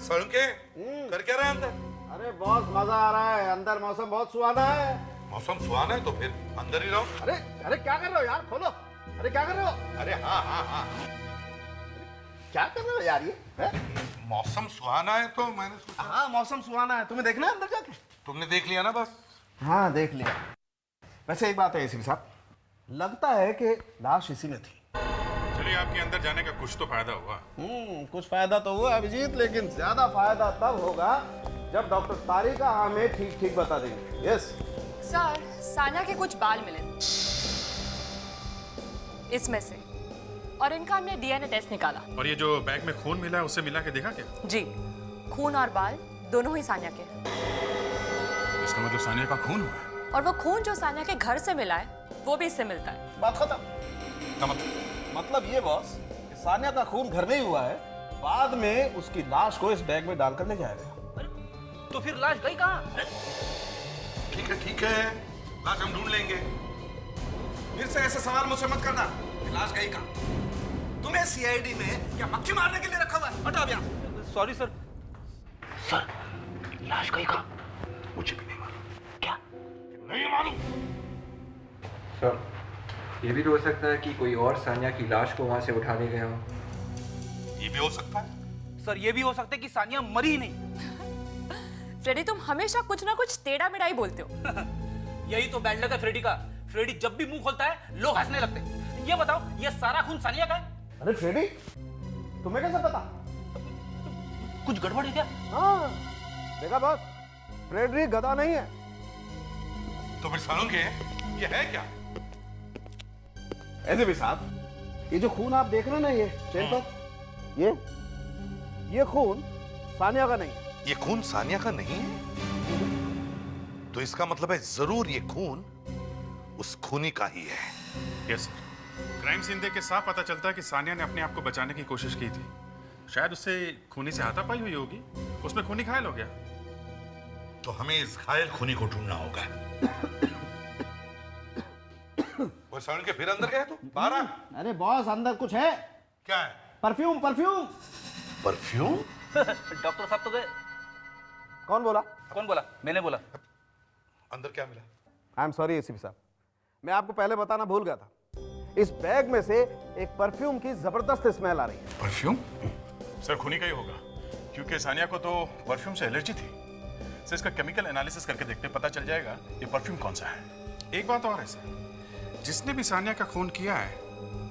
सड़के कर क्या रहे हैं अंदर? अरे बहुत मजा आ रहा है, अंदर मौसम बहुत सुहाना है। मौसम सुहाना है तो फिर अंदर ही रहो। अरे अरे क्या कर रहे हो यार, खोलो। अरे क्या कर रहे हो? अरे हाँ हाँ हाँ, क्या कर रहे हो यार ये है? मौसम सुहाना है तो मैंने सोचा। हाँ मौसम सुहाना है, तुम्हें देखना है अंदर जाके? तुमने देख लिया ना बस। हाँ देख लिया। वैसे एक बात है एसीपी साहब, लगता है कि लाश इसी में थी। चलिए, आपके अंदर जाने का कुछ तो फायदा हुआ। कुछ फायदा तो हुआ अभिजीत, लेकिन ज्यादा फायदा तब होगा जब डॉक्टर तारिका हमें ठीक ठीक बता देंगे। यस सर, सान्या के कुछ बाल मिले इसमें से, और इनका हमने डीएनए टेस्ट निकाला। और ये जो बैग में खून मिला है उससे मिला के देखा क्या? जी, खून और बाल दोनों ही सान्या के हैं। इसका मतलब सानिया का खून हुआ है। और वो खून जो सान्या के घर से मिला है वो भी इससे मिलता है। बात खत्म। का मतलब ये बॉस कि सान्या का खून घर में ही हुआ है, बाद में उसकी लाश को इस बैग में डालकर ले जाया गया। तो फिर लाश गई कहाँ? ठीक है, लाश हम ढूंढ लेंगे। फिर से ऐसे सवाल मुझसे मत करना कि लाश गई कहाँ। तुम्हें सीआईडी में क्या मक्खी मारने के लिए रखा हुआ है? हटाओ अब यहाँ। Sorry sir. सर, लाश गई कहाँ? मुझे भी नहीं मालूम। क्या? नहीं मालूम। सर, ये भी तो हो सकता है कि कोई और सानिया की लाश को वहां से उठा ले गया हो। ये भी हो सकता है। सर, ये भी हो सकता है कि सानिया मरी ही नहीं। फ्रेडी, तुम हमेशा कुछ ना कुछ टेढ़ा मेढ़ा ही बोलते हो। यही तो बैड लक है फ्रेडी का। फ्रेडी जब भी मुंह खोलता है लोग हंसने लगते हैं। ये बताओ, ये सारा खून सानिया का है? अरे फ्रेडी, तुम्हें कैसे पता? कुछ गड़बड़ है क्या? हाँ देखा बॉस, फ्रेडी गधा नहीं है। तो फिर सालूंगे ये है क्या? ऐसे भी साहब, ये जो खून आप देख रहे हैं ना, ये चेन पर, ये खून सानिया का नहीं है। ये खून सानिया का नहीं है? तो इसका मतलब है जरूर ये खून उस खूनी का ही है। यस सर, क्राइम सीन देख के साफ पता चलता है कि सानिया ने अपने आप को बचाने की कोशिश की थी। शायद उससे खूनी से हाथापाई हुई होगी, उसमें खूनी घायल हो गया। तो हमें इस घायल खूनी को ढूंढना होगा। वो सालून के फिर अंदर गए तो बाहर आ। अरे बॉस, अंदर कुछ है। क्या है? Perfume perfume. परफ्यूम? डॉक्टर साहब तो गए। कौन बोला? कौन बोला? मैंने बोला। अंदर क्या मिला? आई एम सॉरी एसीपी साहब, मैं आपको पहले बताना भूल गया था। इस बैग में से एक परफ्यूम की जबरदस्त स्मेल आ रही है। परफ्यूम? सर, खूनी का ही होगा, क्योंकि सानिया को तो परफ्यूम से एलर्जी थी। सर, इसका केमिकल एनालिसिस करके देखते पता चल जाएगा ये परफ्यूम कौन सा है। एक बात और है सर, जिसने भी सानिया का खून किया है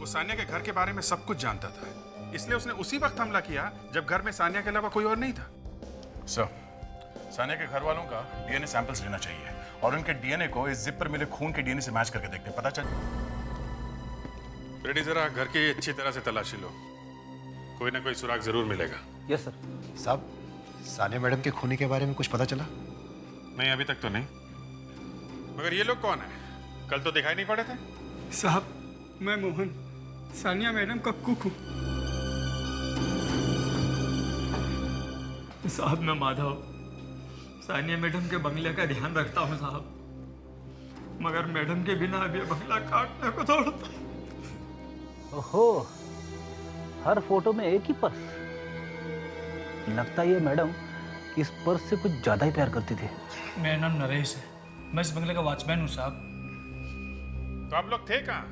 वो सानिया के घर के बारे में सब कुछ जानता था, इसलिए उसने उसी वक्त हमला किया जब घर में सानिया के अलावा कोई और नहीं था। सर, सानिया के घर वालों का डीएनए सैंपल्स लेना चाहिए और उनके डीएनए को इस जिप पर मिले खून के डीएनए से मैच करके देखते पता चल। रेडी, जरा घर की अच्छी तरह से तलाशी लो, कोई ना कोई सुराग जरूर मिलेगा। Yes sir. साहब, सानिया मैडम के खूनी के बारे में कुछ पता चला? नहीं, अभी तक तो नहीं। मगर ये लोग कौन है? कल तो दिखाई नहीं पड़े थे। साहब, मैं मोहन, सानिया मैडम का कुक हूँ। साहब, मैं माधव, सानिया मैडम के बंगले का ध्यान रखता हूँ साहब, मगर मैडम के बिना अब ये बंगला काटने को दौड़ता। ओहो, हर फोटो में एक ही पर्स। लगता है ये मैडम इस पर्स से कुछ ज्यादा ही प्यार करती थी। मेरा नाम नरेश है, मैं इस बंगले का वॉचमैन हूँ साहब। तो आप लोग थे कहाँ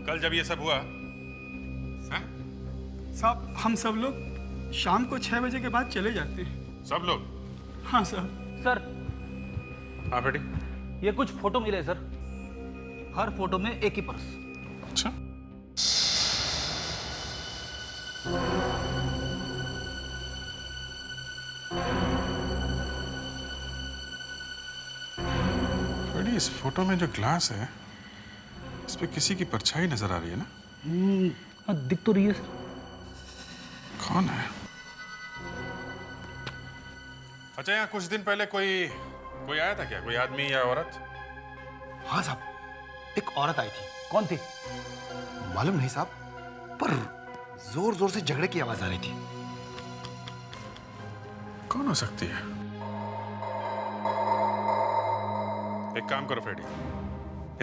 कल जब ये सब हुआ? साहब, हम सब लोग शाम को 6 बजे के बाद चले जाते हैं। सब लोग? हाँ साहब। सर, हाँ बेटी। ये कुछ फोटो मिले सर, हर फोटो में एक ही पर्स। अच्छा, बेटी, इस फोटो में जो ग्लास है इस पे किसी की परछाई नजर आ रही है ना? हाँ, दिख तो रही है सर। कौन है? अच्छा, यहाँ कुछ दिन पहले कोई आया था क्या? कोई आदमी या औरत? हाँ साहब, एक औरत आई थी। कौन थी? मालूम नहीं साहब, पर जोर जोर से झगड़े की आवाज आ रही थी। कौन हो सकती है? एक काम करो फ्रेडी,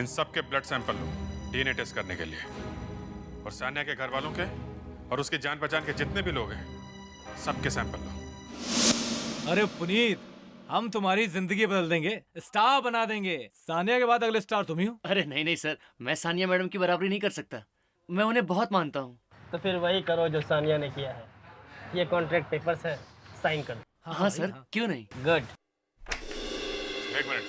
इन सब के ब्लड सैंपल लो डीएनए टेस्ट करने के लिए, और सानिया के घर वालों के और उसके जान पहचान के जितने भी लोग हैं सबके सैंपल लो। अरे पुनीत, हम तुम्हारी जिंदगी बदल देंगे, स्टार बना देंगे। सानिया के बाद अगले स्टार तुम ही हो। अरे नहीं नहीं सर, मैं सानिया मैडम की बराबरी नहीं कर सकता। मैं उन्हें बहुत मानता हूँ। तो फिर वही करो जो सानिया ने किया है। ये कॉन्ट्रैक्ट पेपर्स है, साइन कर दो। हाँ सर, क्यों नहीं। गुड। एक मिनट,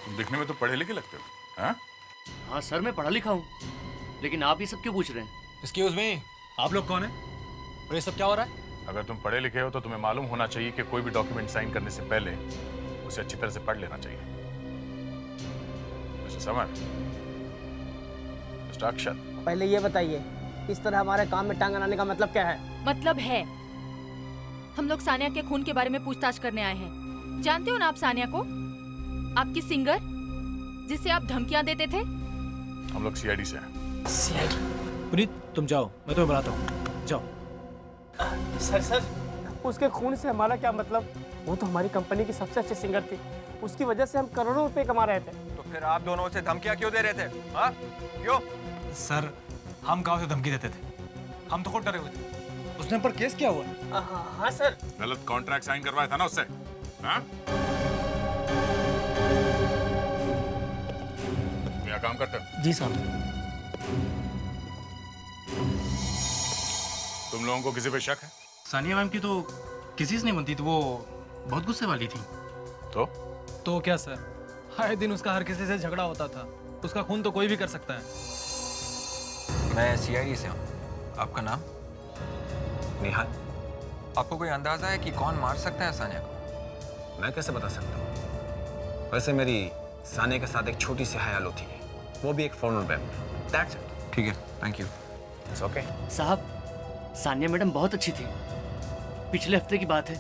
तुम दिखने में तो पढ़े लिखे लगते हो। हाँ हाँ सर, मैं पढ़ा लिखा हूँ, लेकिन आप ये सब क्यों पूछ रहे हैं? एक्सक्यूज मी, आप लोग कौन है और ये सब क्या हो रहा है? अगर तुम पढ़े लिखे हो तो तुम्हें मालूम होना चाहिए कि कोई भी डॉक्यूमेंट साइन करने से पहले उसे अच्छी तरह से पढ़ लेना चाहिए। मिस्टर समर, मिस्टर अक्षत, पहले ये बताइए, इस तरह हमारे काम में टांग अड़ाने का मतलब क्या है? मतलब है, हम लोग सानिया के खून के बारे में पूछताछ करने आए हैं। जानते हो ना आप सानिया को, आपकी सिंगर जिसे आप धमकियां देते थे? हम लोग सीआईडी से हैं। सीआईडी? पुनीत तुम जाओ, मैं तुम्हें बुलाता हूँ, जाओ। सर, उसके खून से हमारा क्या मतलब? वो तो हमारी कंपनी की सबसे अच्छी सिंगर थी, उसकी वजह से हम करोड़ों रुपए कमा रहे थे। तो फिर आप दोनों उसे धमकियां क्यों दे रहे थे? हाँ क्यों? सर, हम गाँव से धमकी देते थे, हम तो खुद डरे हुए थे। उसने पर केस किया हुआ। हाँ सर। गलत कॉन्ट्रैक्ट साइन करवाया था ना उससे। हाँ? तुम यहाँ काम करते हो? जी साहब। तुम लोगों को किसी पे शक है? सानिया मैम की तो किसी से नहीं बनती थी, वो बहुत गुस्से वाली थी। तो क्या सर, हर दिन उसका हर किसी से झगड़ा होता था। उसका खून तो कोई भी कर सकता है। मैं सीआईडी से हूँ। आपका नाम? निहाल। आपको कोई अंदाजा है कि कौन मार सकता है सानिया को? मैं कैसे बता सकता हूँ? वैसे मेरी सानिया के साथ एक छोटी सी हयाल होती है, वो भी एक फॉर्मल वेब। That's it. ठीक है, थैंक यू। It's okay. साहब, सानिया मैडम बहुत अच्छी थी। पिछले हफ्ते की बात है,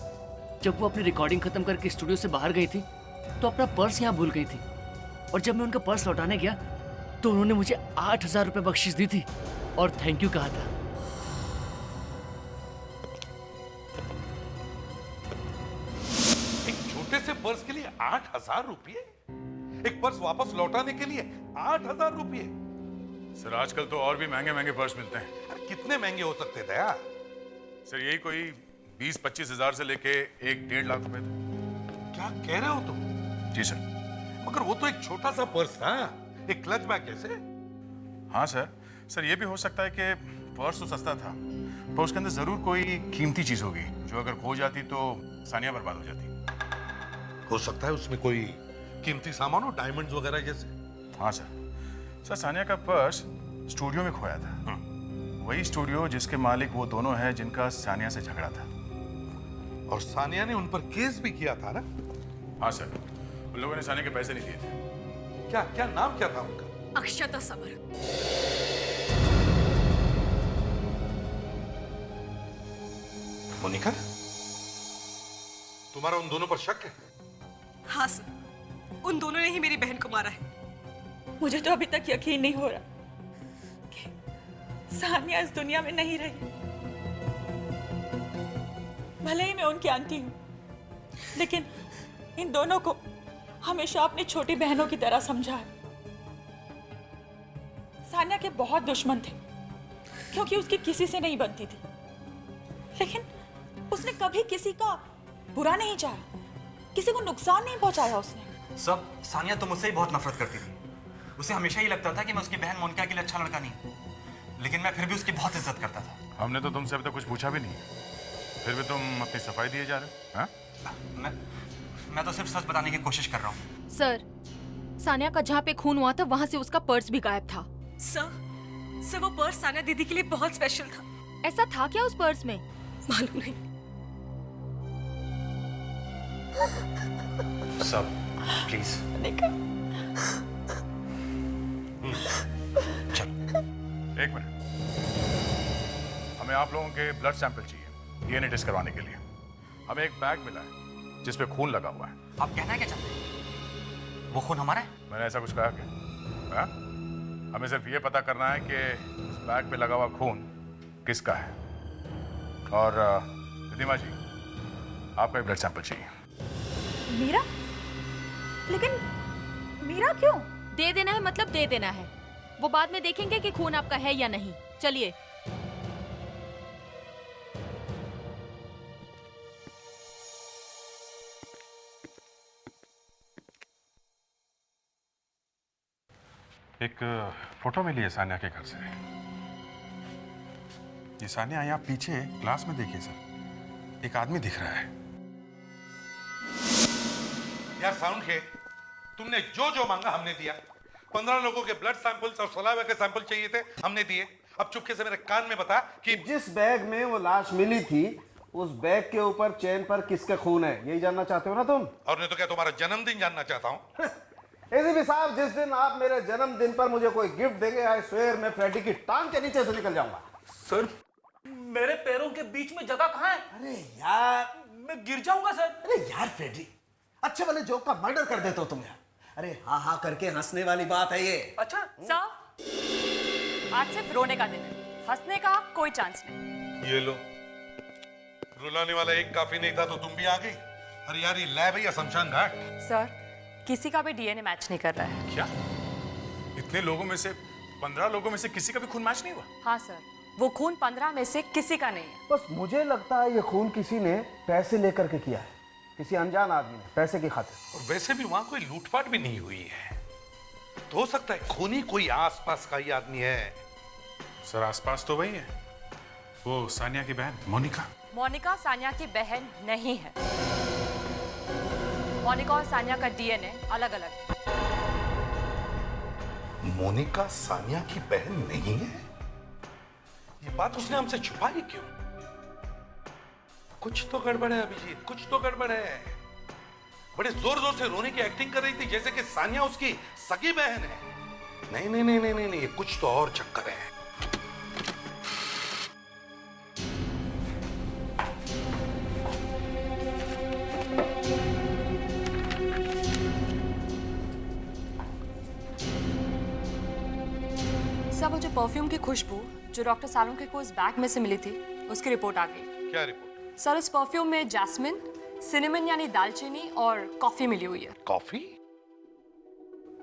जब वो अपनी रिकॉर्डिंग खत्म करके स्टूडियो से बाहर गई थी तो अपना पर्स यहाँ भूल गई थी, और जब मैं उनका पर्स लौटाने गया तो उन्होंने मुझे 8,000 रुपये बख्शीश दी थी और थैंक यू कहा था। एक छोटे से पर्स के लिए 8,000 रुपये? एक पर्स वापस लौटाने के लिए 8,000 रुपये? सर, आजकल तो और भी महंगे महंगे पर्स मिलते हैं। अरे कितने महंगे हो सकते थे यार? सर, यही कोई 20-25 हजार से लेके 1-1.5 लाख रुपए थे। क्या कह रहे हो तुम? जी सर। मगर वो तो एक छोटा सा पर्स था, एक क्लच बैग कैसे? हाँ सर, सर ये भी हो सकता है कि पर्स तो सस्ता था पर उसके अंदर जरूर कोई कीमती चीज होगी जो अगर खो जाती तो सानिया बर्बाद हो जाती। हो सकता है उसमें कोई कीमती सामान हो, डायमंड्स वगैरह जैसे। हाँ सर। सर, सानिया का पर्स स्टूडियो में खोया था। वही स्टूडियो जिसके मालिक वो दोनों हैं जिनका सानिया से झगड़ा था। और सानिया ने उन पर केस भी किया था ना? हाँ सर, उन लोगों ने सानिया के पैसे नहीं दिए थे। क्या क्या नाम क्या था उनका? अक्षता समर। मोनिका, तुम्हारा उन दोनों पर शक है? हाँ सर, उन दोनों ने ही मेरी बहन को मारा है। मुझे तो अभी तक यकीन नहीं हो रहा कि सानिया इस दुनिया में नहीं रही। भले ही मैं उनकी आंटी हूँ, लेकिन इन दोनों को हमेशा अपनी छोटी बहनों की तरह समझा है। सानिया के बहुत दुश्मन थे क्योंकि उसकी किसी से नहीं बनती थी, लेकिन उसने कभी किसी का बुरा नहीं चाहा, किसी को नुकसान नहीं पहुंचाया उसने। सब सानिया तो मुझसे ही बहुत नफरत करती थी। उसे हमेशा ही लगता था कि मैं उसकी बहन मोनिका के लिए अच्छा लड़का नहीं, लेकिन मैं फिर भी उसकी बहुत इज्जत करता था। हमने तो तुमसे अभी तक कुछ पूछा भी नहीं, फिर भी तुम अपनी सफाई दिए जा रहे हो। हाँ? मैं तो सिर्फ सच बताने की कोशिश कर रहा हूँ। सर, सानिया का जहाँ पे खून हुआ था वहाँ से उसका पर्स भी गायब था। सर वो पर्स सानिया दीदी के लिए बहुत स्पेशल था। ऐसा था क्या उस पर्स में? मालूम नहीं। सब प्लीज एक मिनट, हमें आप लोगों के ब्लड सैंपल चाहिए डीएनए टेस्ट करवाने के लिए। हमें एक बैग मिला है जिसपे खून लगा हुआ है। आप कहना क्या चाहते हैं? वो खून हमारा है? मैंने ऐसा कुछ कहा क्या? हाँ? हमें सिर्फ ये पता करना है कि उस बैग पे लगा हुआ खून किसका है। और रिधिमा जी, आपका ब्लड सैंपल चाहिए। मेरा? लेकिन मेरा क्यों? दे देना है मतलब दे देना है। वो बाद में देखेंगे कि खून आपका है या नहीं। चलिए। एक फोटो मिली है सानिया के घर से। ये सानिया यहाँ पीछे क्लास में देखिए सर, एक आदमी दिख रहा है। यार साउंड के, तुमने जो जो मांगा हमने दिया। 15 लोगों के ब्लड सैंपल्स और सलाइवा के सैंपल चाहिए थे, हमने दिए। अब चुपके से मेरे कान में बता कि जिस बैग में वो लाश मिली थी, उस बैग के ऊपर चेन पर किसका खून है, यही जानना चाहते हो ना तुम? और नहीं तो क्या तुम्हारा जन्मदिन जानना चाहता हूँ? एसीपी साहब, जिस दिन आप मेरे जन्मदिन पर मुझे कोई गिफ्ट देंगे, आई स्वेयर मैं फ्रेडी की टांग के नीचे से निकल जाऊंगा। सर, मेरे पैरों के बीच में जगह कहाँ है? अरे यार, मैं गिर जाऊंगा सर। अरे यार फ्रेडी, अच्छे वाले जोक का मर्डर कर देते हो तुम यार। अरे हाँ हाँ करके हंसने वाली बात है ये। अच्छा सर, आज सिर्फ रोने का दिन है, हंसने का कोई चांस नहीं। ये लो, रुलाने वाला एक काफी नहीं था तो तुम भी आ गई। अरे यार, ये लैब है या शमशान घाट? सर, किसी का भी डीएनए मैच नहीं कर रहा है। क्या? इतने लोगों में से 15 लोगों में से किसी का भी खून मैच नहीं हुआ? हाँ सर, वो खून 15 में से किसी का नहीं है। बस मुझे लगता है ये खून किसी ने पैसे लेकर के किया है, किसी अनजान आदमी ने, पैसे की खातिर। और वैसे भी वहां कोई लूटपाट भी नहीं हुई है, तो हो सकता है खूनी कोई आसपास का ही आदमी है। सर, आसपास तो वही है, वो सानिया की बहन मोनिका। मोनिका सानिया की बहन नहीं है। मोनिका और सानिया का डीएनए अलग अलग है। मोनिका सानिया की बहन नहीं है? ये बात उसने हमसे छुपाई क्यों? कुछ तो गड़बड़ है अभिजीत, कुछ तो गड़बड़ है। बड़े जोर जोर से रोने की एक्टिंग कर रही थी जैसे कि सानिया उसकी सगी बहन है। नहीं नहीं नहीं नहीं नहीं, ये कुछ तो और चक्कर है। सब वो जो परफ्यूम की खुशबू जो डॉक्टर सालुंखे को इस बैग में से मिली थी, उसकी रिपोर्ट आ गई। क्या रिपोर्ट? सर, इस परफ्यूम में जैस्मिन, सिनेमन यानी दालचीनी और कॉफी मिली हुई है। कॉफी?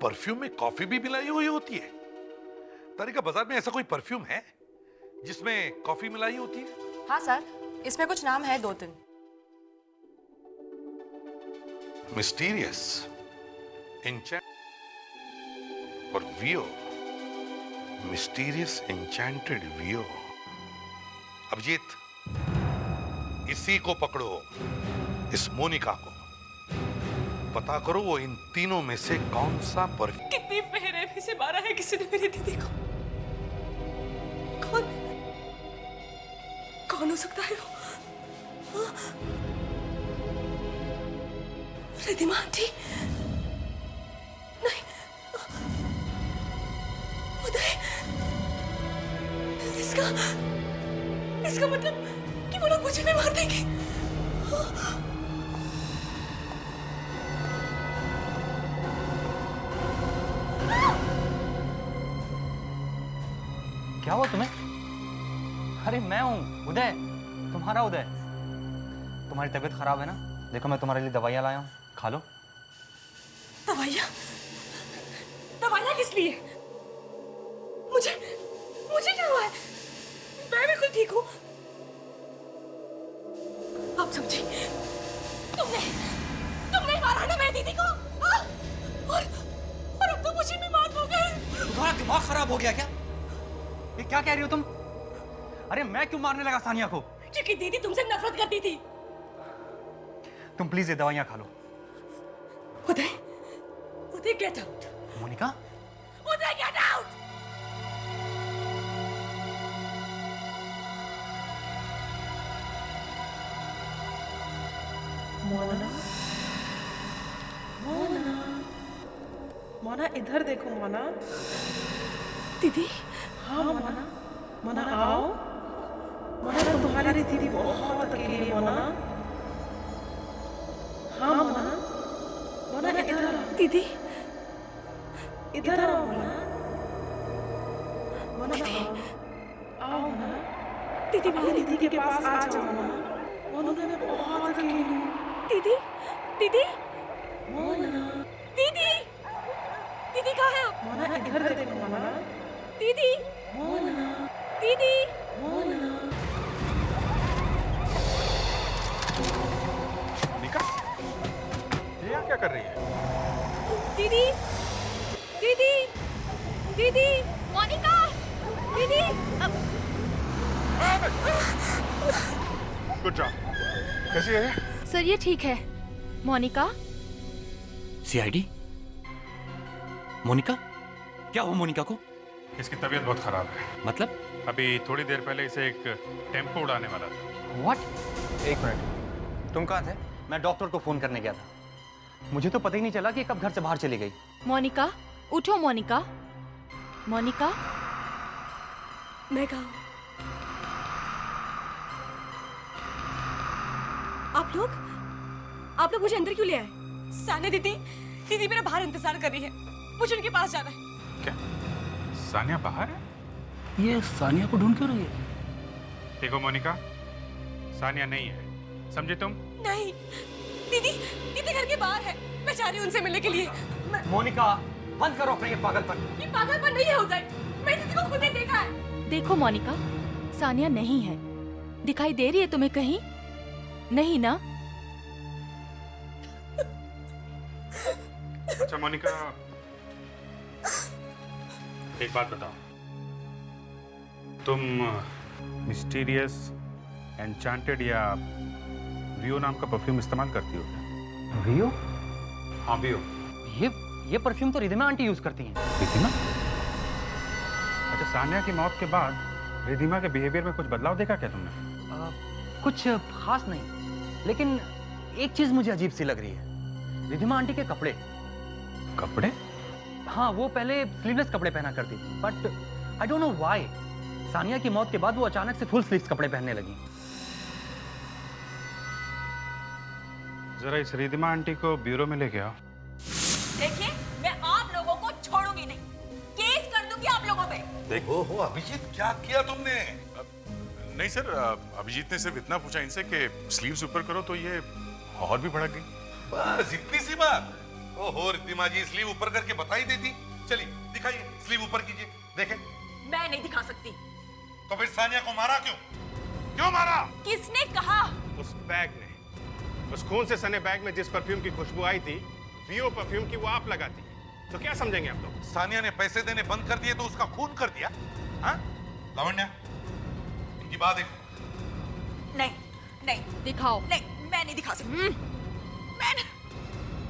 परफ्यूम में कॉफी भी मिलाई हुई होती है? तारिका, बाजार में ऐसा कोई परफ्यूम है जिसमें कॉफी मिलाई होती है? हाँ सर, इसमें कुछ नाम है 2-3। मिस्टीरियस, एन्चेंट और वियो। मिस्टीरियस एन्चेंटेड वियो। अभिजीत, इसी को पकड़ो, इस मोनिका को। पता करो वो इन तीनों में से कौन सा परफ्यूम। कितनी बेरहमी से मारा है किसी ने मेरी दीदी को। कौन हो सकता है वो? रिधिमा आंटी? नहीं, उदय। इसका मतलब कि वो लोग मुझे भी मार देंगे। क्या हुआ तुम्हें? अरे मैं हूँ उदय, तुम्हारा उदय। तुम्हारी तबीयत खराब है ना? देखो मैं तुम्हारे लिए दवाइयाँ लाया हूँ, खा लो। दवाइयाँ? दवाइयाँ किस लिए? मुझे क्या हुआ है? मैं बिल्कुल ठीक हूँ। आप समझी? तुमने मारा ना मेरी दीदी को? हाँ? और अब तो मुझे भी मार दोगे। तुम्हारा दिमाग खराब हो गया क्या? ये क्या कह रही हो तुम? अरे मैं क्यों मारने लगा सानिया को? क्योंकि दीदी तुमसे नफरत करती थी। तुम प्लीज ये दवाइयाँ खा लो। उदय गेट आउट। मोनिका? उदय गेट आउट। मोना, मोना, मोना इधर देखो मोना। दीदी? हाँ मोना, मोना आओ। मोना तुम्हारी दीदी बहुत अकेली है मोना। हाँ मोना, मोना इधर आओ। दीदी? इधर आओ मोना। मोना आओ मोना। दीदी मेरी दीदी के पास आ जाओ मोना। मोना मैं बहुत अकेली हूँ। दीदी? दीदी? मोना। दीदी? दीदी कहाँ है आप? मोना इधर देखो मोना। दीदी? मोना। दीदी मोनिका, ये यहाँ क्या कर रही है? दीदी दीदी दीदी मोनिका दीदी गुड जॉब। कैसी है? सर ये ठीक है। मोनिका सीआईडी? मोनिका? क्या हुआ मोनिका को? इसकी तबीयत बहुत खराब है। मतलब? अभी थोड़ी देर पहले इसे एक टेम्पो उड़ाने वाला था। व्हाट? एक मिनट, तुम कहाँ थे? मैं डॉक्टर को फोन करने गया था। मुझे तो पता ही नहीं चला कि कब घर से बाहर चली गई। मोनिका उठो। मोनिका मोनिका मैं कहा आप लोग मुझे अंदर क्यों ले आए? सानिया दीदी मेरा बाहर इंतजार कर रही है, मुझे उनके पास जाना है। क्या सानिया बाहर है? ये सानिया को ढूंढ क्यों रही है? देखो मोनिका, सानिया नहीं है, समझे तुम? नहीं, दीदी घर के बाहर है, मैं जा रही हूँ उनसे मिलने के लिए। मोनिका बंद करो अपना ये पागलपन। ये पागलपन नहीं है उदय, मैं दीदी को खुद ही देखा है। देखो मोनिका, सानिया नहीं है। दिखाई दे रही है तुम्हें कहीं? नहीं ना? अच्छा मोनिका, एक बात बताओ, तुम मिस्टीरियस, एन्चांटेड या वियो नाम का परफ्यूम इस्तेमाल करती हो क्या? वियो? हाँ वियो। ये परफ्यूम तो रिधिमा आंटी यूज करती हैं। रिधिमा? अच्छा, सानिया की मौत के बाद रिधिमा के बिहेवियर में कुछ बदलाव देखा क्या तुमने? कुछ खास नहीं, लेकिन एक चीज मुझे अजीब सी लग रही है। रिधिमा आंटी के कपड़े। कपड़े? हाँ, वो पहले स्लीवलेस कपड़े पहना करती थी, but I don't know why Sania की मौत के बाद वो अचानक से फुल स्लीव्स कपड़े पहनने लगी। जरा इस रिधिमा आंटी को ब्यूरो में लेके आओ। देखिए, मैं आप लोगों को छोड़ूंगी नहीं, केस कर दूंगी आप लोगों पे। देखो हो अभिजीत, क्या किया तुमने? नहीं सर, अभिजीत ने सिर्फ इतना पूछा इनसे कि स्लीव्स ऊपर करो, तो ये और भी भड़क गई। बस इतनी सी बात? ओहो रिद्धिमा जी, स्लीव ऊपर करके बता ही देती। चलिए दिखाइए, स्लीव ऊपर कीजिए, देखें। मैं नहीं दिखा सकती। तो फिर सानिया को मारा क्यों? क्यों मारा? किसने कहा? उस बैग में, उस खून से सने बैग में जिस परफ्यूम की खुशबू आई थी, वियो परफ्यूम की, वो आप लगाती है। तो क्या समझेंगे आप लोग? सानिया ने पैसे देने बंद कर दिए तो उसका खून कर दिया? हाँ? लावण्या, इनकी बात देखो। नहीं दिखाओ। नहीं, मैं नहीं दिखा सकती। मैं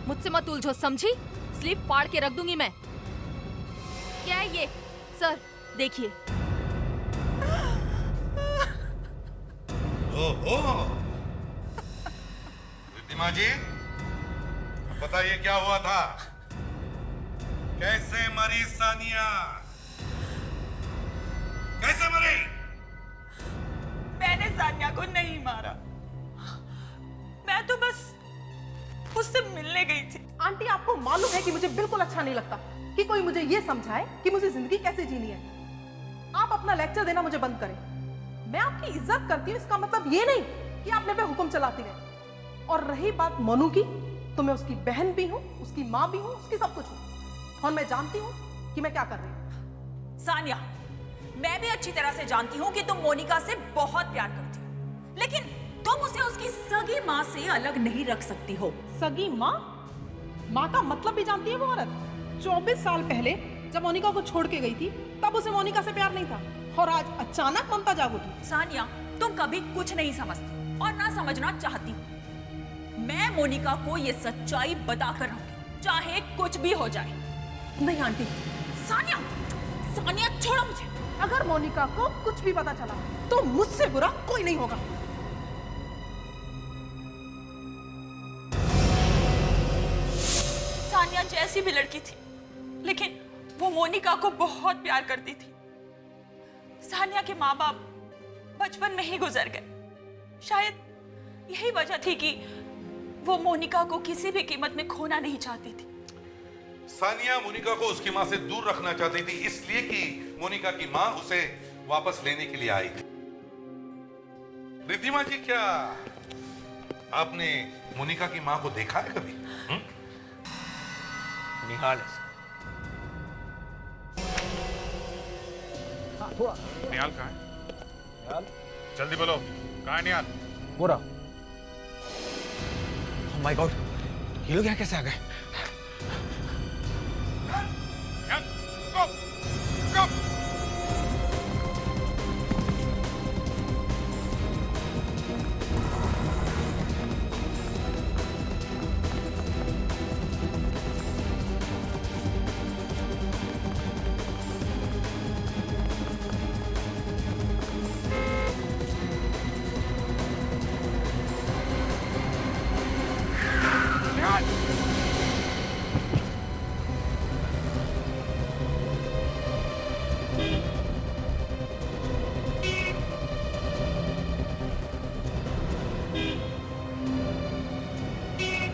मुझसे मत उलझो, समझी? स्लीप फाड़ के रख दूंगी मैं। क्या है ये? सर देखिए। ओहो रिद्धिमा जी, बताइए क्या हुआ था? कैसे मरी सानिया? कैसे मरी? मैंने सानिया को नहीं मारा, मैं तो बस उससे मिलने गई थी। आंटी, आपको मालूम है कि मुझे बिल्कुल अच्छा नहीं लगता कि कोई मुझे ये समझाए कि मुझे जिंदगी कैसे जीनी है। आप अपना लेक्चर देना मुझे बंद करें। मैं आपकी इज्जत करती हूँ, इसका मतलब ये नहीं कि आप मेरे पे हुक्म चलाती रहे। और रही बात मनु की, तो मैं उसकी बहन भी हूँ, उसकी माँ भी हूँ, उसकी सब कुछ हूँ। और मैं जानती हूँ कि मैं क्या कर रही हूँ। सानिया, मैं भी अच्छी तरह से जानती हूँ कि तुम मोनिका से बहुत प्यार करती हो, लेकिन तुम उसे उसकी सगी माँ से अलग नहीं रख सकती हो। सगी माँ? माँ का मतलब भी जानती है वो औरत। 24 साल पहले जब मोनिका को छोड़ के गई थी, तब उसे मोनिका से प्यार नहीं था, और आज अचानक ममता जाग उठी। सानिया, तुम कभी कुछ नहीं समझती और ना समझना चाहती हो। मैं मोनिका को ये सच्चाई बताकर रहूंगी, चाहे कुछ भी हो जाए। नहीं आंटी। सानिया, सानिया छोड़ो मुझे। अगर मोनिका को कुछ भी पता चला तो मुझसे बुरा कोई नहीं होगा। सानिया जैसी भी लड़की थी, लेकिन वो मोनिका को बहुत प्यार करती थी। सानिया के माँ बाप बचपन में ही गुजर गए। शायद यही वजह थी कि वो मोनिका को किसी भी कीमत में खोना नहीं चाहती थी। सानिया मोनिका को उसकी माँ से दूर रखना चाहती थी, इसलिए कि मोनिका की माँ उसे वापस लेने के लिए आई थी। रिद्धिमा जी, क्या आपने मोनिका की माँ को देखा है कभी? निहाल है। निहाल कहाँ है? जल्दी बोलो, कहाँ है निहाल? वो रहा। Oh my God, ये लोग यहाँ कैसे आ गए? Go! Go!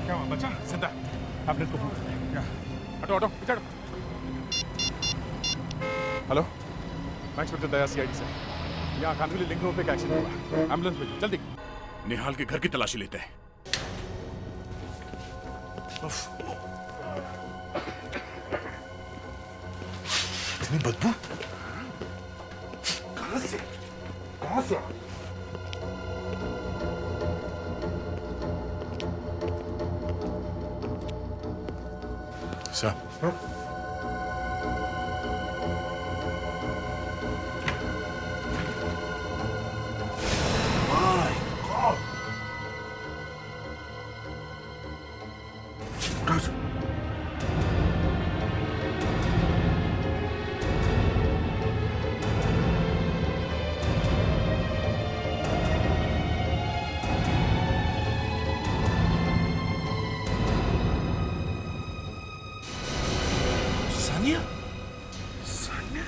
क्या हुआ बच्चा? जिंदा? आपने इसको फोन कर दिया? हटो हटो पीछे हटो। हेलो, मैं इंस्पेक्टर दया सीआईडी से। यहाँ खानविली लिंक रोड पे एक एक्सीडेंट हुआ। एम्बुलेंस भेजो जल्दी। निहाल के घर की तलाशी लेते हैं। इतनी बदबू कहाँ से? कहाँ से? सर, सानिया? सानिया?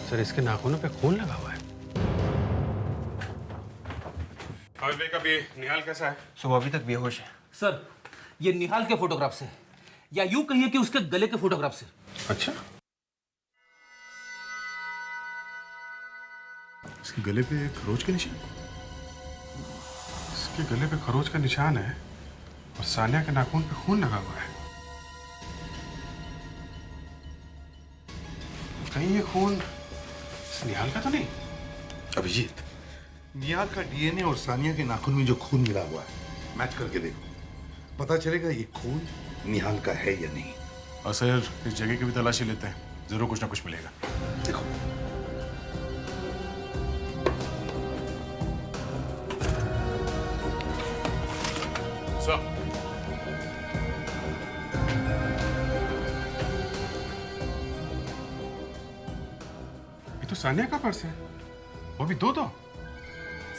सर, इसके नाखूनों पे खून लगा हुआ है। भाई कभी निहाल कैसा है? सुबह अभी तक बेहोश है। सर, ये निहाल के फोटोग्राफ से, या यूं कहिए कि उसके गले के फोटोग्राफ से। अच्छा, इसके गले पे खरोच के निशान? इसके गले पे खरोच का निशान है और सानिया के नाखून पे खून लगा हुआ है। कहीं ये खून इस निहाल का तो नहीं? अभिजीत, निहाल का डीएनए और सानिया के नाखून में जो खून मिला हुआ है, मैच करके देखो, पता चलेगा ये खून निहाल का है या नहीं। और सर, इस जगह की भी तलाशी लेते हैं, जरूर कुछ ना कुछ मिलेगा। देखो, सर, ये तो सानिया का पर्स है, वो भी दो।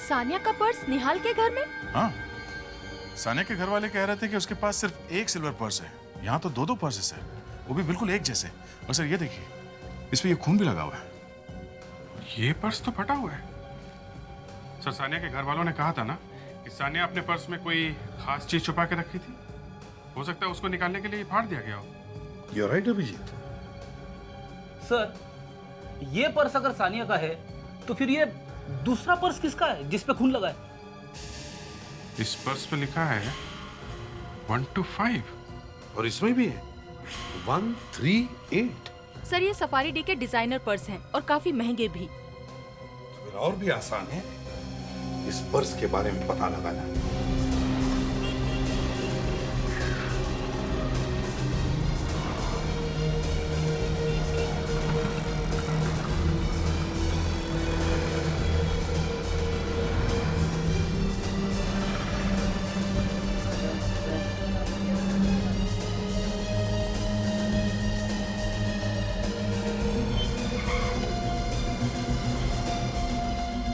सानिया का पर्स निहाल के घर में? हाँ, सानिया के घर वाले कह रहे थे कि उसके पास सिर्फ एक सिल्वर पर्स है, यहाँ तो दो पर्सेस है, वो भी बिल्कुल एक जैसे। और सर ये देखिए, इस पे ये खून भी लगा हुआ है। ये पर्स तो फटा हुआ है। सर, सानिया के घर वालों ने कहा था ना कि सानिया अपने पर्स में कोई खास चीज छुपा के रखी थी। हो सकता है उसको निकालने के लिए फाड़ दिया गया हो। You're right, Abhijeet. सर, ये पर्स अगर सानिया का है, तो फिर ये दूसरा पर्स किसका है जिस पे खून लगा है? इस पर्स पे लिखा है 125 और इसमें भी है 138। सर, ये सफारी डी के डिजाइनर पर्स हैं और काफी महंगे भी। तो फिर और भी आसान है इस पर्स के बारे में पता लगाना।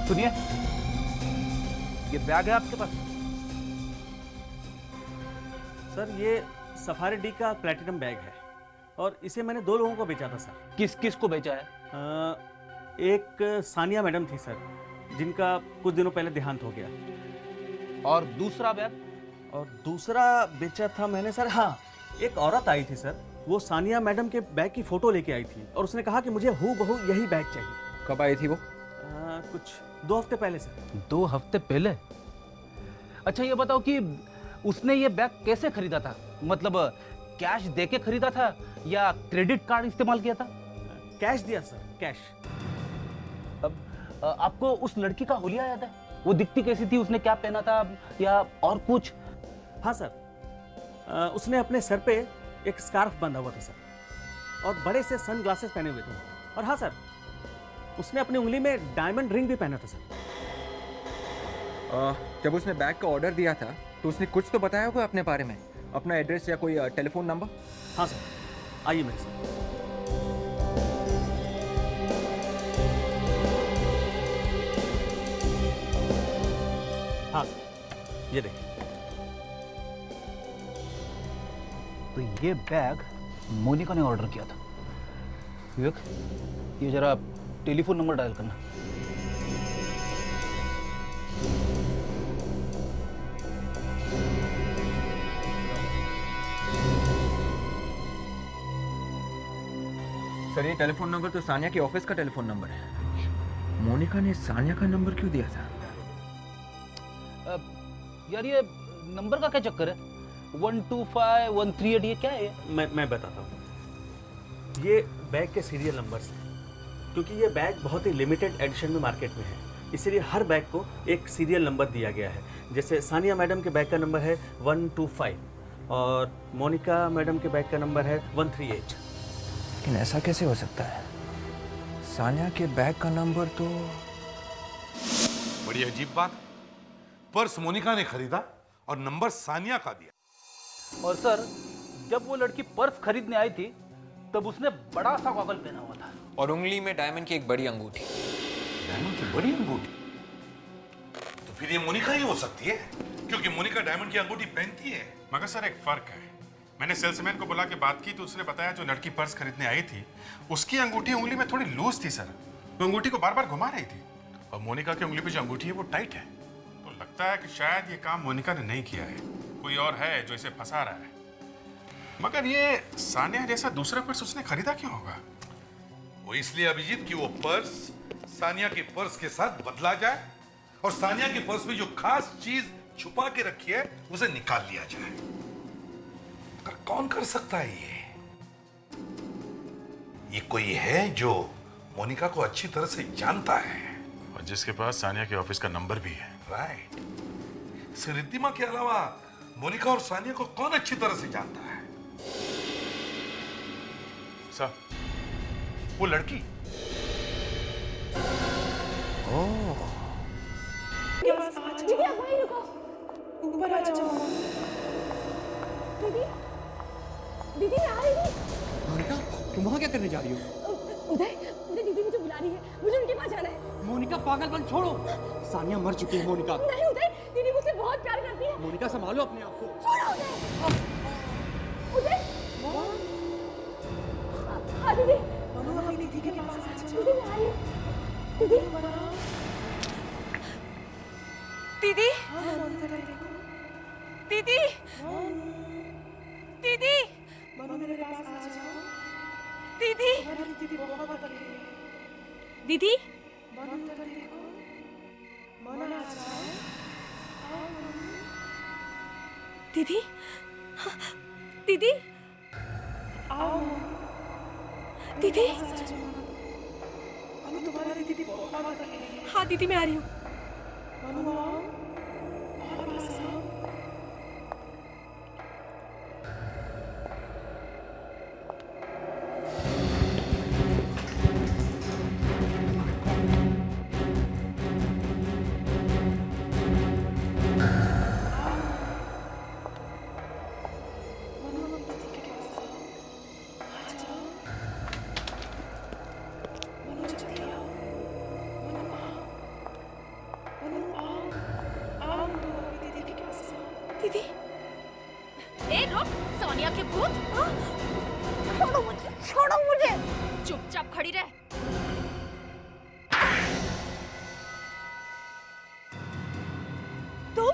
सुनिए, ये बैग है आपके पास? सर, ये सफारी डी का प्लेटिनम बैग है और इसे मैंने 2 लोगों को बेचा था सर। किस किस को बेचा है? एक सानिया मैडम थी सर, जिनका कुछ दिनों पहले देहांत हो गया। और दूसरा बैग? और दूसरा बेचा था मैंने सर, हाँ, एक औरत आई थी सर, वो सानिया मैडम के बैग की फोटो लेके आई थी और उसने कहा कि मुझे हूबहू यही बैग चाहिए। कब आई थी वो? कुछ 2 हफ्ते पहले सर। 2 हफ्ते पहले? अच्छा, ये बताओ कि उसने ये बैग कैसे खरीदा था? मतलब कैश देके खरीदा था या क्रेडिट कार्ड इस्तेमाल किया था? कैश दिया सर, कैश। अब आपको उस लड़की का हुलिया याद है? वो दिखती कैसी थी, उसने क्या पहना था या और कुछ? हाँ सर, उसने अपने सर पे एक स्कार्फ बांधा हुआ था सर, और बड़े से सन ग्लासेस पहने हुए थे। और हाँ सर, उसने अपनी उंगली में डायमंड रिंग भी पहना था सर। जब उसने बैग का ऑर्डर दिया था तो उसने कुछ तो बताया होगा अपने बारे में, अपना एड्रेस या कोई टेलीफोन नंबर? हाँ सर, आइए मेरे साथ। हाँ सर, ये देखिए। तो ये बैग मोनिका ने ऑर्डर किया था। विवेक, ये जरा टेलीफोन नंबर डायल करना। सर, ये टेलीफोन नंबर तो सानिया के ऑफिस का टेलीफोन नंबर है। मोनिका ने सानिया का नंबर क्यों दिया था? यार ये नंबर का क्या चक्कर है? 125138 ये क्या है? मैं बताता हूँ। ये बैग के सीरियल नंबर्स हैं, क्योंकि ये बैग बहुत ही लिमिटेड एडिशन में मार्केट में है, इसीलिए हर बैग को एक सीरियल नंबर दिया गया है। जैसे सानिया मैडम के बैग का नंबर है 125 और मोनिका मैडम के बैग का नंबर है 138। लेकिन ऐसा कैसे हो सकता है? सानिया के बैग का नंबर तो... बड़ी अजीब बात है। पर्स मोनिका ने खरीदा और नंबर सानिया का दिया। और सर, जब वो लड़की पर्स खरीदने आई थी तब उसने बड़ा सा गॉगल पहना हुआ था और उंगली में डायमंड की एक बड़ी अंगूठी। डायमंड की बड़ी अंगूठी? तो फिर ये मोनिका ही हो सकती है, क्योंकि मोनिका डायमंड की अंगूठी पहनती है। मगर सर, एक फर्क है। मैंने सेल्समैन को बुला के बात की तो उसने बताया जो लड़की पर्स खरीदने आई थी उसकी अंगूठी उंगली में थोड़ी लूज थी सर। वो अंगूठी को बार बार घुमा रही थी, और मोनिका की उंगली पे जो अंगूठी है वो टाइट है। तो लगता है कि शायद ये काम मोनिका ने नहीं किया है, कोई और है जो इसे फंसा रहा है। मगर ये सानिया जैसा दूसरा पर्स उसने खरीदा क्यों होगा? वो इसलिए अभिजीत कि वो पर्स सानिया के पर्स के साथ बदला जाए और सानिया के पर्स में जो खास चीज छुपा के रखी है उसे निकाल लिया जाए। पर कौन कर सकता है ये कोई है जो मोनिका को अच्छी तरह से जानता है और जिसके पास सानिया के ऑफिस का नंबर भी है। राइट। रिद्धिमा के अलावा मोनिका और सानिया को कौन अच्छी तरह से जानता है? सर, वो लड़की। ओह, दीदी आप वहीं रुको, ऊपर आ जाओ। दीदी, दीदी मैं आ रही हूँ। मोनिका, तुम वहाँ क्या करने जा रही हो? उदय, दीदी मुझे बुला रही है, मुझे उनके पास जाना है। मोनिका, पागलपन छोड़ो। सानिया मर चुकी है मोनिका। नहीं उदय, दीदी मुझसे बहुत प्यार करती है। मोनिका, संभालो अपने आप को। छोड़ो उदय। उदय, हाँ दीदी। दीदी के पास दीदी मैं आई हूँ। दीदी, दीदी, दीदी, दीदी, दीदी, दीदी, दीदी, दीदी, दीदी, हाँ दीदी मैं आ रही हूँ। दीदी, ए रुक, सोनिया के भूत। छोड़ो मुझे, छोड़ो मुझे। चुपचाप खड़ी रह। तुम?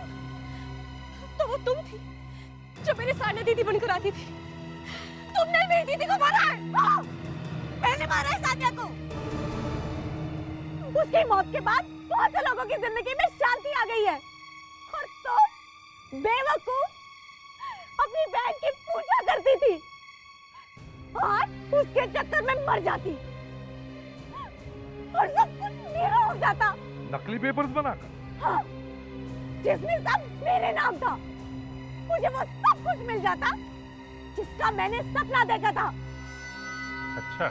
तो वो तुम थी जो मेरी सानिया दीदी बनकर आती थी। तुमने मेरी दीदी को मारा है। मैंने मारा है सानिया को। उसकी मौत के बाद बहुत से लोगों की जिंदगी में शांति आ गई है, और बेवकूफ, अपनी बहन की पूजा करती थी और उसके चक्कर में मर जाती और सब कुछ मेरा हो जाता। नकली पेपर्स बनाकर? हाँ, जिसमें सब मेरे नाम था। मुझे वो सब कुछ मिल जाता जिसका मैंने सपना देखा था। अच्छा।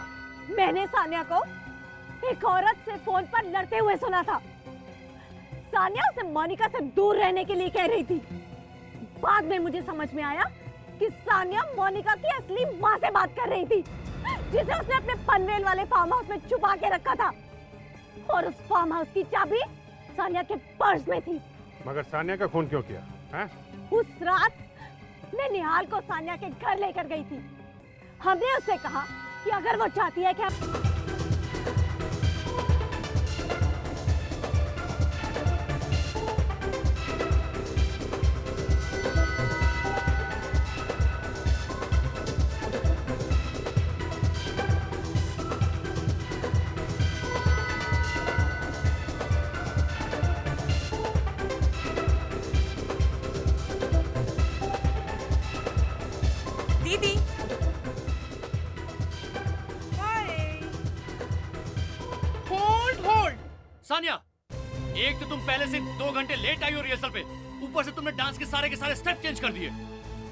मैंने सानिया को एक औरत से फोन पर लड़ते हुए सुना था। सानिया उसे मोनिका से दूर रहने के लिए कह रही थी। बाद में मुझे समझ में आया कि सानिया मोनिका की असली माँ से बात कर रही थी, जिसे उसने अपने पनवेल वाले फार्म हाउस में छुपा के रखा था। और उस फार्म हाउस की चाबी सानिया के पर्स में थी। मगर सानिया का खून क्यों किया? हैं? उस रात मैं निहाल को सानिया के घर लेकर गई थी। हमने उससे कहा कि अगर वो चाहती है कि दीदी होल्ड सानिया, एक तो तुम पहले से 2 घंटे लेट आई हो रिहर्सल पे, ऊपर से तुमने डांस के सारे स्टेप चेंज कर दिए।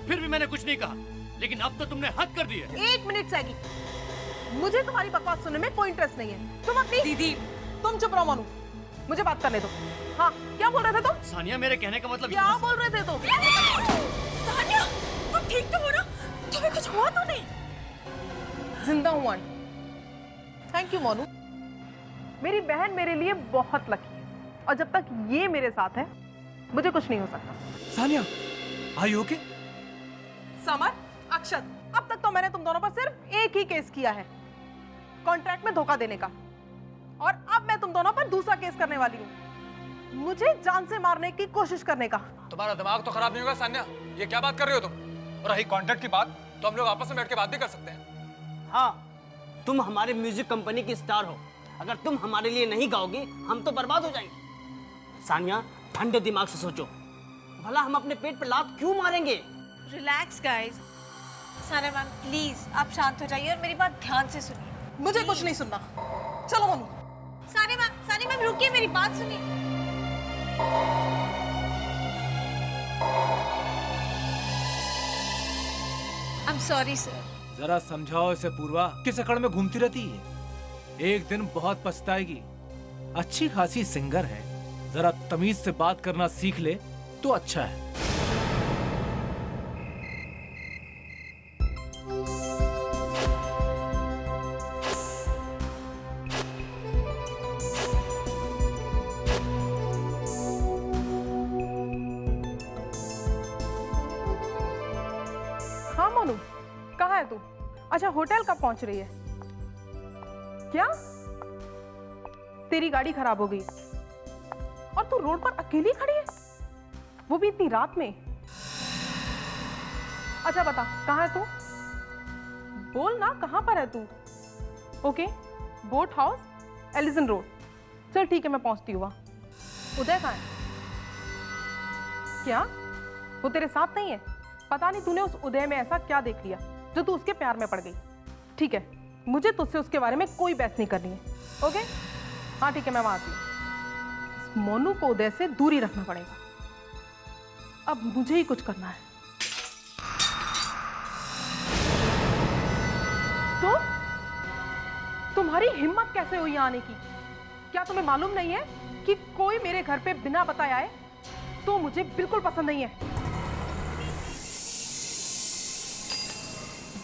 फिर भी मैंने कुछ नहीं कहा, लेकिन अब तो तुमने हद कर दी है। 1 मिनट सैगी, मुझे तुम्हारी बकवास सुनने में कोई इंटरेस्ट नहीं है। तुम अपनी दीदी, तुम चुप रहो मानू, मुझे बात करने दो। हाँ, क्या बोल रहे थे तुम? सानिया, मेरे कहने का मतलब क्या बोल रहे थे तुम? सानिया, तुम ठीक तो हो ना? तुम्हें कुछ हुआ तो नहीं? जिंदा हूँ। थैंक यू मोनू, मेरी बहन मेरे लिए बहुत लकी है और जब तक ये मेरे साथ है मुझे कुछ नहीं हो सकता। Sania, are you okay? Samar, Akshat, अब तक तो मैंने तुम दोनों पर सिर्फ एक ही केस किया है, कॉन्ट्रैक्ट में धोखा देने का, और अब मैं तुम दोनों पर दूसरा केस करने वाली हूँ, मुझे जान से मारने की कोशिश करने का। तुम्हारा दिमाग तो खराब नहीं होगा सान्या? ये क्या बात कर रहे हो तुम? और रही कॉन्ट्रैक्ट की बात, तो हम लोग आपस में बैठ के बात भी कर सकते हैं। हाँ, तुम हमारे म्यूजिक कंपनी की स्टार हो, अगर तुम हमारे लिए नहीं गाओगी हम तो बर्बाद हो जाएंगे। सानिया, ठंडे दिमाग से सोचो, भला हम अपने पेट पे लात क्यों मारेंगे? Relax guys. Sania ma'am please आप शांत हो जाइए और मेरी बात ध्यान से सुनिए। मुझे कुछ नहीं सुनना, चलो मनु। सानिया मैम रुकिए, मेरी बात सुनिए। I am sorry sir. जरा समझाओ इसे पूर्वा, किस अकड़ में घूमती रहती है? एक दिन बहुत पछताएगी। अच्छी खासी सिंगर है, जरा तमीज से बात करना सीख ले तो अच्छा है। हाँ मोनू, कहाँ है तू? अच्छा, होटल कब पहुंच रही है? क्या तेरी गाड़ी खराब हो गई और तू रोड पर अकेली खड़ी है, वो भी इतनी रात में? अच्छा बता, कहाँ है तू? बोल ना, कहाँ पर है तू? Okay, boat house, Allison road. चल ठीक है, मैं पहुंचती हूँ वहां। उदय कहाँ है? क्या वो तेरे साथ नहीं है? पता नहीं तूने उस उदय में ऐसा क्या देख लिया जो तू उसके प्यार में पड़ गई। ठीक है, मुझे तुझसे उसके बारे में कोई बहस नहीं करनी है। ओके, हाँ ठीक है, मैं वहां आती हूँ। मोनू को उदय से दूरी रखना पड़ेगा, अब मुझे ही कुछ करना है। तो तुम्हारी हिम्मत कैसे हुई आने की? क्या तुम्हें मालूम नहीं है कि कोई मेरे घर पे बिना बताए आए तो मुझे बिल्कुल पसंद नहीं है।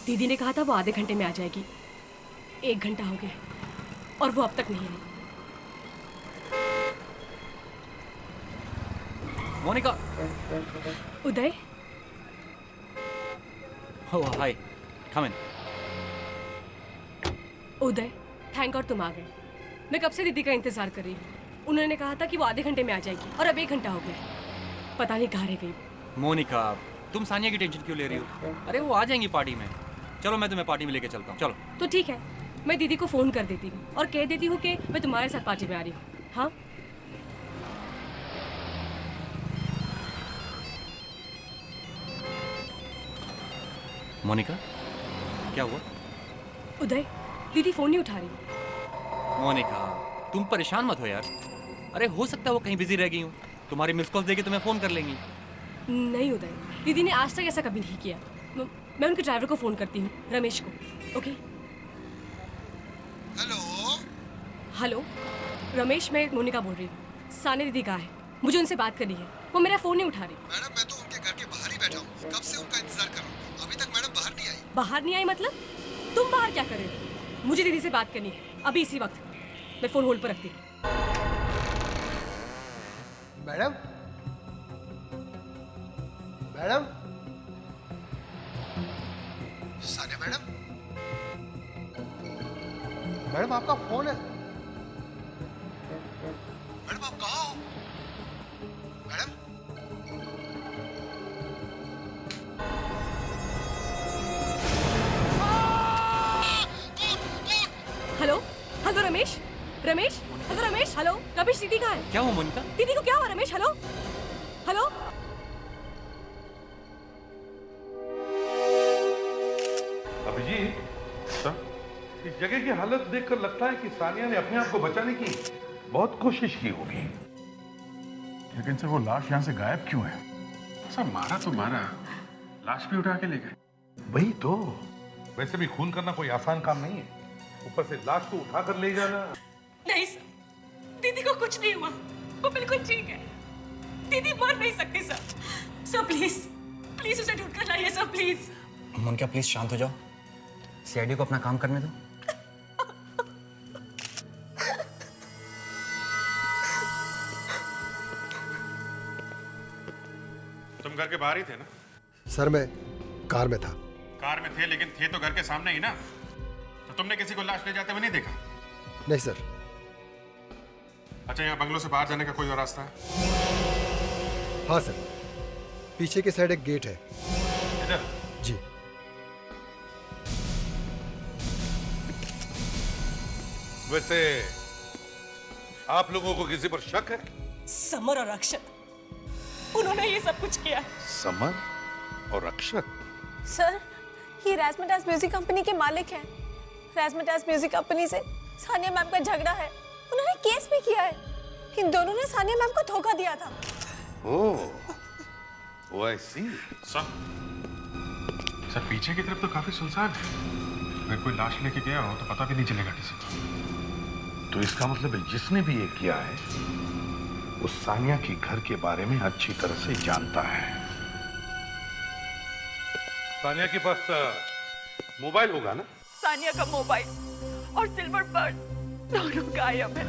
दीदी ने कहा था वो आधे घंटे में आ जाएगी। 1 घंटा हो गया और वो अब तक नहीं आई। मोनिका। उदय। ओह हाय, कम इन। उदय, थैंक गॉड तुम आ गए। मैं कब से दीदी का इंतजार कर रही हूँ। उन्होंने कहा था कि वो आधे घंटे में आ जाएगी और अब 1 घंटा हो गया। पता नहीं कहाँ रह गई। मोनिका, तुम सानिया की टेंशन क्यों ले रही हो? अरे वो आ जाएंगी पार्टी में। चलो मैं तुम्हें पार्टी में लेके चलता हूँ, चलो। तो ठीक है, मैं दीदी को फोन कर देती हूँ और कह देती हूँ कि मैं तुम्हारे साथ पार्टी में आ रही हूँ। हाँ मोनिका, क्या हुआ? उदय, दीदी फोन नहीं उठा रही। मोनिका, तुम परेशान मत हो यार। अरे हो सकता है वो कहीं बिजी रह गई हूँ। तुम्हारी मिस कॉल देगी तो मैं फोन कर लेंगी। नहीं उदय, दीदी ने आज तक ऐसा कभी नहीं किया। मैं उनके ड्राइवर को फोन करती हूँ, रमेश को। ओके? हेलो रमेश, मैं मोनिका बोल रही हूँ। सानिया दीदी कहाँ है? मुझे उनसे बात करनी है। वो मेरा फोन नहीं उठा रही। मैडम, मैं तो उनके घर के बाहर ही बैठा हूँ। कब से उनका इंतजार कर रहा हूँ। अभी तक मैडम बाहर नहीं आई। बाहर नहीं आई मतलब? तुम बाहर क्या कर रहे हो? मुझे दीदी से बात करनी है अभी इसी वक्त। मैं फोन होल्ड पर रखती हूँ। Madam, madam, Sania madam, madam आपका फोन है। मैडम आप कहाँ हो? Madam, hello hello Ramesh, Ramesh, hello Ramesh, hello Ramesh, दीदी कहाँ है? क्या हुआ मोनिका? दीदी को क्या हुआ रमेश? Hello hello. अभिजीत, इस जगह की हालत देखकर लगता है कि सानिया ने अपने आप को बचाने की बहुत कोशिश की होगी। लेकिन सर वो लाश यहाँ से गायब क्यों है? सर मारा तो मारा, लाश भी उठा के ले गए। वही तो। वैसे भी खून करना कोई आसान काम नहीं है, ऊपर से लाश को उठा कर ले जाना। नहीं सर, दीदी को कुछ नहीं हुआ। वो बिल्कुल ठीक है। दीदी मर नहीं सकती सर। सर प्लीज, प्लीज उसे ढूंढ कर लाइए सर, प्लीज। मोनिका प्लीज शांत हो जाओ। सीआईडी को अपना काम करने दो। तुम घर के बाहर ही थे ना? सर मैं कार में था। कार में थे, लेकिन थे तो घर के सामने ही ना। तो तुमने किसी को लाश ले जाते हुए नहीं देखा? नहीं सर। अच्छा, यहाँ बंगलों से बाहर जाने का कोई और रास्ता है? हाँ सर, पीछे की साइड एक गेट है। इधर? जी। वैसे आप लोगों को किसी पर शक है? समर और अक्षत, उन्होंने ये सब कुछ किया। समर और अक्षत? सर, ये राजमटास म्यूजिक कंपनी के मालिक हैं। राजमटास म्यूजिक कंपनी से सानिया मैम का झगड़ा है। उन्होंने केस भी किया है। इन दोनों ने सानिया मैम को धोखा दिया था। ओह, आई सी। सर पीछे की तरफ तो काफी सुनसान है। अगर कोई लाश लेके गया हो तो पता भी नहीं चलेगा किसी को। तो इसका मतलब है जिसने भी ये किया है वो सानिया के घर के बारे में अच्छी तरह से जानता है। सानिया के पास मोबाइल होगा ना? सानिया का मोबाइल और सिल्वर पर्स दोनों गायब है।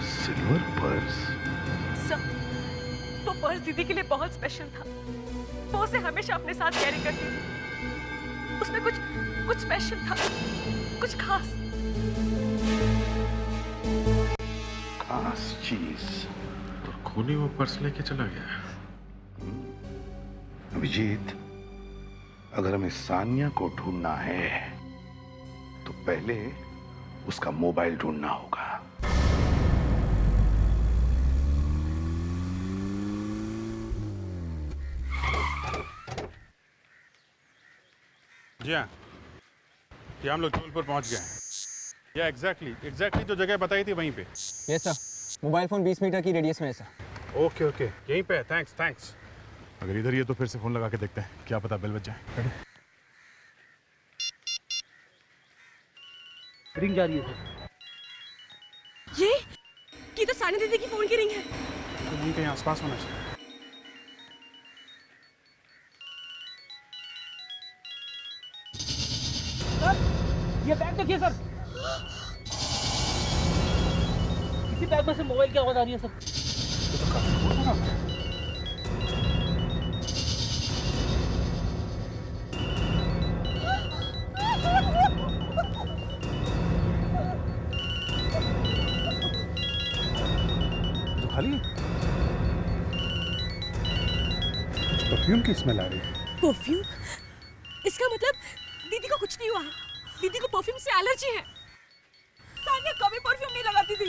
Silver purse? सर, वो पर्स दीदी के लिए बहुत स्पेशल था। वो उसे हमेशा अपने साथ कैरी करती थी। उसमें कुछ स्पेशल था, कुछ खास चीज। तो खूनी वो पर्स लेके चला गया। अभिजीत, अगर हमें सानिया को ढूंढना है तो पहले उसका मोबाइल ढूंढना होगा। जी हाँ, ये हम लोग जबलपुर पहुंच गए हैं। या एग्जैक्टली जो जगह बताई थी वहीं पे। Yes sir, mobile phone 20 metre की रेडियस में है सर। ओके, यहीं पे। थैंक्स। अगर इधर ही है तो फिर से फोन लगा के देखते हैं, क्या पता बेल बज जाए। रिंग जा रही है सर। ये तो सानिया दीदी की फोन की रिंग है। तो यहीं कहीं आसपास होना चाहिए। ये बैग देखिए सर। इसी बैग में से मोबाइल की आवाज आ रही है सर। तो खाली परफ्यूम की स्मेल आ रही है। परफ्यूम? इसका मतलब दीदी को कुछ नहीं हुआ। दीदी को परफ्यूम से एलर्जी है। सानिया कभी परफ्यूम नहीं लगाती थी।